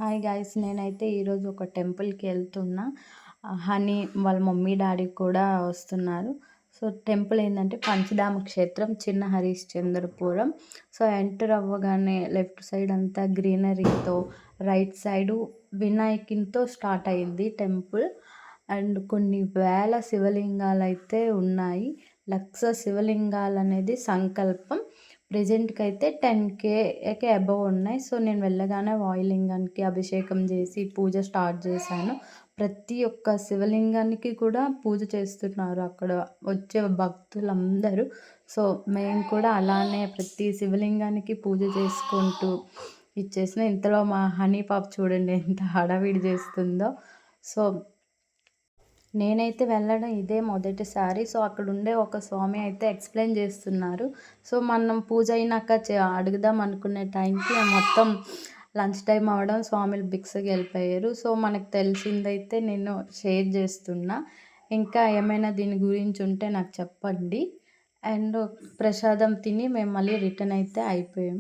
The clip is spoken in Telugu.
హాయ్ గైస్, నేనైతే ఈరోజు ఒక టెంపుల్కి వెళ్తున్నా. హనీ వాళ్ళ మమ్మీ డాడీ కూడా వస్తున్నారు. సో టెంపుల్ ఏంటంటే పంచధామ క్షేత్రం, చిన్న హరిశ్చంద్రపురం. సో ఎంటర్ అవ్వగానే లెఫ్ట్ సైడ్ అంతా గ్రీనరీతో, రైట్ సైడు వినాయకునితో స్టార్ట్ అయింది టెంపుల్. అండ్ కొన్ని వేల శివలింగాలు అయితే ఉన్నాయి. లక్ష శివలింగాలు అనేది సంకల్పం. ప్రెజెంట్కి అయితే 10Kకి అబవ్ ఉన్నాయి. సో నేను వెళ్ళగానే వాయులింగానికి అభిషేకం చేసి పూజ స్టార్ట్ చేశాను. ప్రతి ఒక్క శివలింగానికి కూడా పూజ చేస్తున్నారు అక్కడ వచ్చే భక్తులందరూ. సో మేము కూడా అలానే ప్రతి శివలింగానికి పూజ చేసుకుంటూ ఇచ్చేసిన. ఇంతలో మా హనీ పాప చూడండి ఎంత హడావిడి చేస్తుందో. సో నేనైతే వెళ్ళడం ఇదే మొదటిసారి. సో అక్కడ ఉండే ఒక స్వామి అయితే ఎక్స్ప్లెయిన్ చేస్తున్నారు. సో మనం పూజ అయినాక అడుగుదాం అనుకునే టైంకి మొత్తం లంచ్ టైం అవ్వడం, స్వామిలు భిక్షకి వెళ్ళిపోయారు. సో మనకు తెలిసిందైతే నేను షేర్ చేస్తున్నా. ఇంకా ఏమైనా దీని గురించి ఉంటే నాకు చెప్పండి. అండ్ ప్రసాదం తిని మేము మళ్ళీ రిటర్న్ అయితే అయిపోయాం.